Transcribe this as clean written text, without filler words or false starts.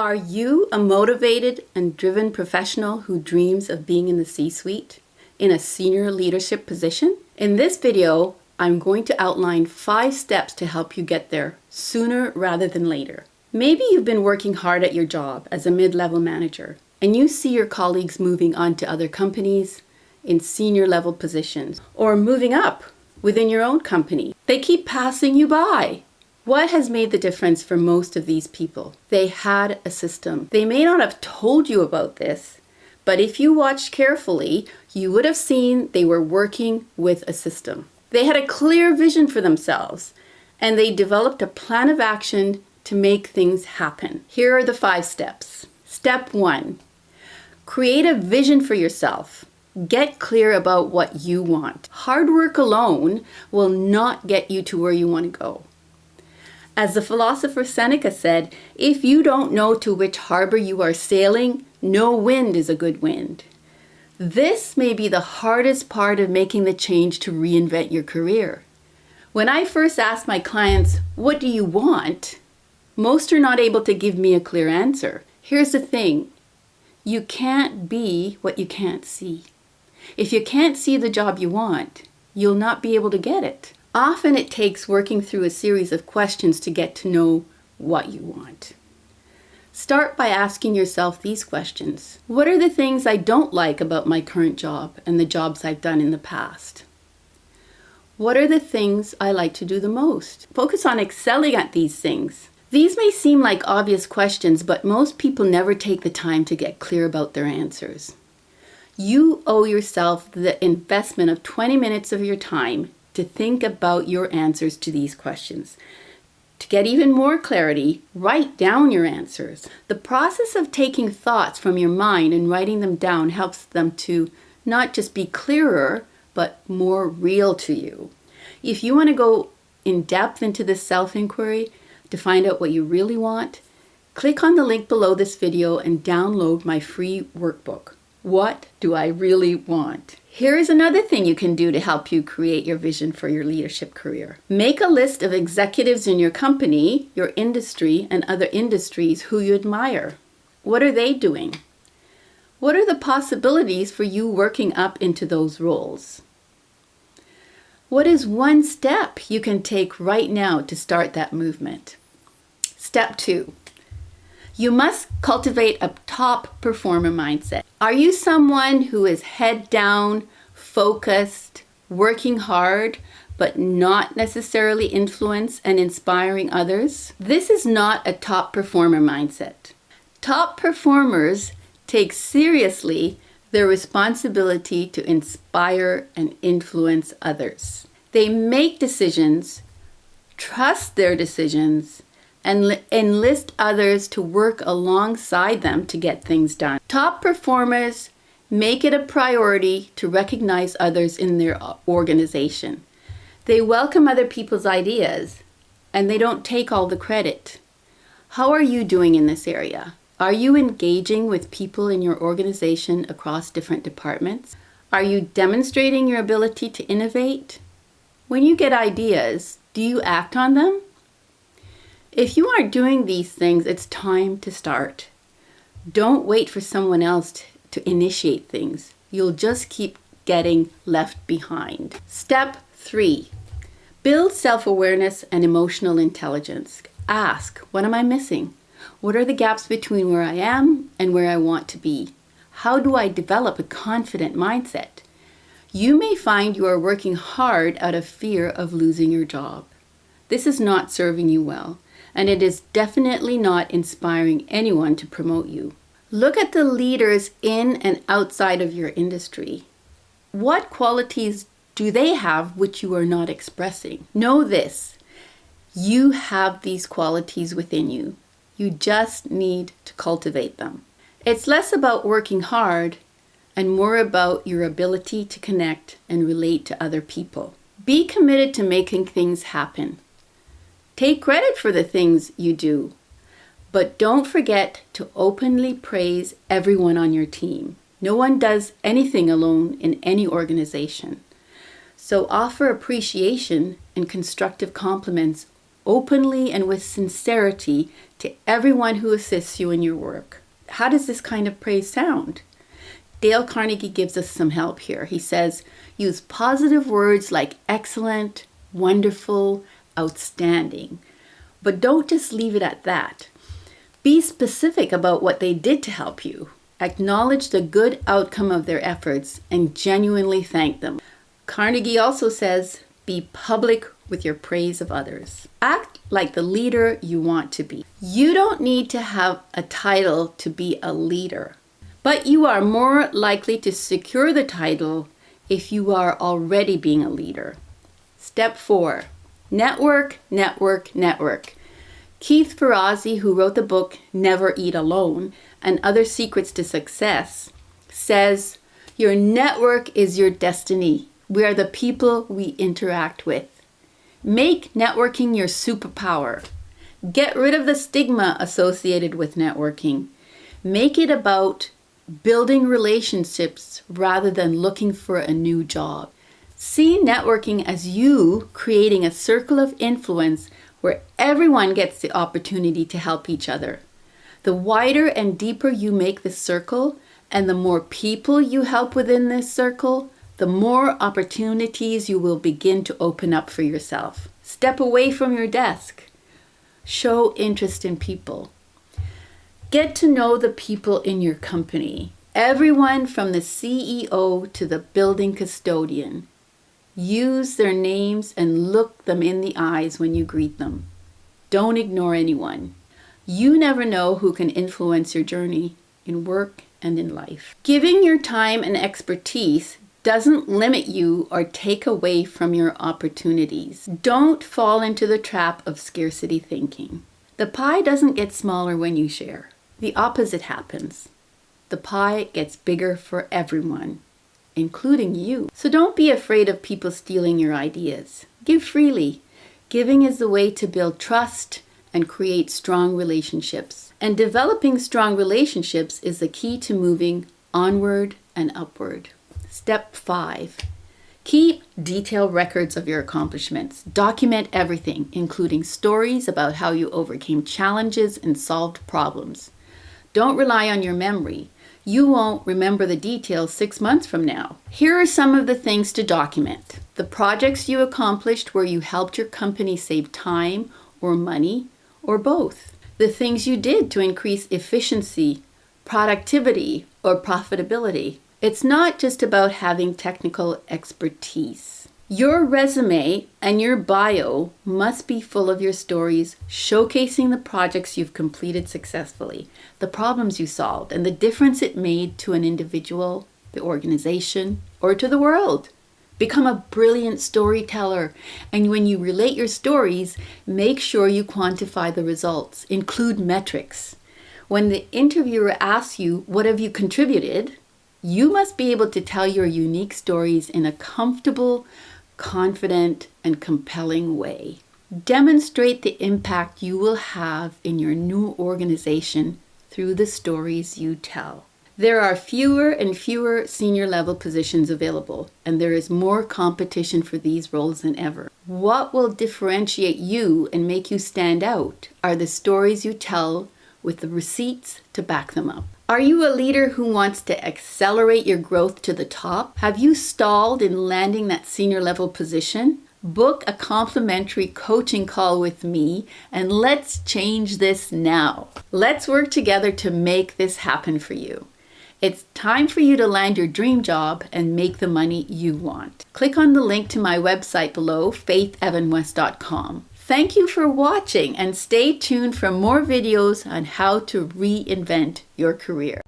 Are you a motivated and driven professional who dreams of being in the C-suite, in a senior leadership position? In this video, I'm going to outline 5 steps to help you get there sooner rather than later. Maybe you've been working hard at your job as a mid-level manager, and you see your colleagues moving on to other companies in senior level positions, or moving up within your own company. They keep passing you by. What has made the difference for most of these people? They had a system. They may not have told you about this, but if you watched carefully, you would have seen they were working with a system. They had a clear vision for themselves, and they developed a plan of action to make things happen. Here are the 5 steps. Step 1, create a vision for yourself. Get clear about what you want. Hard work alone will not get you to where you want to go. As the philosopher Seneca said, if you don't know to which harbor you are sailing, no wind is a good wind. This may be the hardest part of making the change to reinvent your career. When I first ask my clients, what do you want? Most are not able to give me a clear answer. Here's the thing, you can't be what you can't see. If you can't see the job you want, you'll not be able to get it. Often it takes working through a series of questions to get to know what you want. Start by asking yourself these questions. What are the things I don't like about my current job and the jobs I've done in the past? What are the things I like to do the most? Focus on excelling at these things. These may seem like obvious questions, but most people never take the time to get clear about their answers. You owe yourself the investment of 20 minutes of your time to think about your answers to these questions. To get even more clarity, write down your answers. The process of taking thoughts from your mind and writing them down helps them to not just be clearer, but more real to you. If you want to go in depth into this self-inquiry to find out what you really want, click on the link below this video and download my free workbook. What do I really want? Here is another thing you can do to help you create your vision for your leadership career. Make a list of executives in your company, your industry, and other industries who you admire. What are they doing? What are the possibilities for you working up into those roles? What is one step you can take right now to start that movement? Step 2. You must cultivate a top performer mindset. Are you someone who is head down, focused, working hard, but not necessarily influence and inspiring others? This is not a top performer mindset. Top performers take seriously their responsibility to inspire and influence others. They make decisions, trust their decisions, and enlist others to work alongside them to get things done. Top performers make it a priority to recognize others in their organization. They welcome other people's ideas, and they don't take all the credit. How are you doing in this area? Are you engaging with people in your organization across different departments? Are you demonstrating your ability to innovate? When you get ideas, do you act on them? If you aren't doing these things, it's time to start. Don't wait for someone else to initiate things. You'll just keep getting left behind. Step 3, build self-awareness and emotional intelligence. Ask, what am I missing? What are the gaps between where I am and where I want to be? How do I develop a confident mindset? You may find you are working hard out of fear of losing your job. This is not serving you well, and it is definitely not inspiring anyone to promote you. Look at the leaders in and outside of your industry. What qualities do they have which you are not expressing? Know this, you have these qualities within you. You just need to cultivate them. It's less about working hard and more about your ability to connect and relate to other people. Be committed to making things happen. Take credit for the things you do, but don't forget to openly praise everyone on your team. No one does anything alone in any organization. So offer appreciation and constructive compliments openly and with sincerity to everyone who assists you in your work. How does this kind of praise sound? Dale Carnegie gives us some help here. He says, use positive words like excellent, wonderful, outstanding. But don't just leave it at that. Be specific about what they did to help you. Acknowledge the good outcome of their efforts and genuinely thank them. Carnegie also says, be public with your praise of others. Act like the leader you want to be. You don't need to have a title to be a leader, but you are more likely to secure the title if you are already being a leader. Step 4, network, network, network. Keith Ferrazzi, who wrote the book Never Eat Alone and Other Secrets to Success, says, your network is your destiny. We are the people we interact with. Make networking your superpower. Get rid of the stigma associated with networking. Make it about building relationships rather than looking for a new job. See networking as you creating a circle of influence where everyone gets the opportunity to help each other. The wider and deeper you make this circle, and the more people you help within this circle, the more opportunities you will begin to open up for yourself. Step away from your desk. Show interest in people. Get to know the people in your company. Everyone from the CEO to the building custodian. Use their names and look them in the eyes when you greet them. Don't ignore anyone. You never know who can influence your journey in work and in life. Giving your time and expertise doesn't limit you or take away from your opportunities. Don't fall into the trap of scarcity thinking. The pie doesn't get smaller when you share. The opposite happens. The pie gets bigger for everyone, including you. So don't be afraid of people stealing your ideas. Give freely. Giving is the way to build trust and create strong relationships. And developing strong relationships is the key to moving onward and upward. Step 5. Keep detailed records of your accomplishments. Document everything, including stories about how you overcame challenges and solved problems. Don't rely on your memory. You won't remember the details 6 months from now. Here are some of the things to document. The projects you accomplished where you helped your company save time or money or both. The things you did to increase efficiency, productivity, or profitability. It's not just about having technical expertise. Your resume and your bio must be full of your stories showcasing the projects you've completed successfully, the problems you solved, and the difference it made to an individual, the organization, or to the world. Become a brilliant storyteller, and when you relate your stories, make sure you quantify the results. Include metrics. When the interviewer asks you, "What have you contributed?" you must be able to tell your unique stories in a comfortable, confident, and compelling way. Demonstrate the impact you will have in your new organization through the stories you tell. There are fewer and fewer senior level positions available, and there is more competition for these roles than ever. What will differentiate you and make you stand out are the stories you tell with the receipts to back them up. Are you a leader who wants to accelerate your growth to the top? Have you stalled in landing that senior level position? Book a complimentary coaching call with me and let's change this now. Let's work together to make this happen for you. It's time for you to land your dream job and make the money you want. Click on the link to my website below, faithevanwest.com. Thank you for watching and stay tuned for more videos on how to reinvent your career.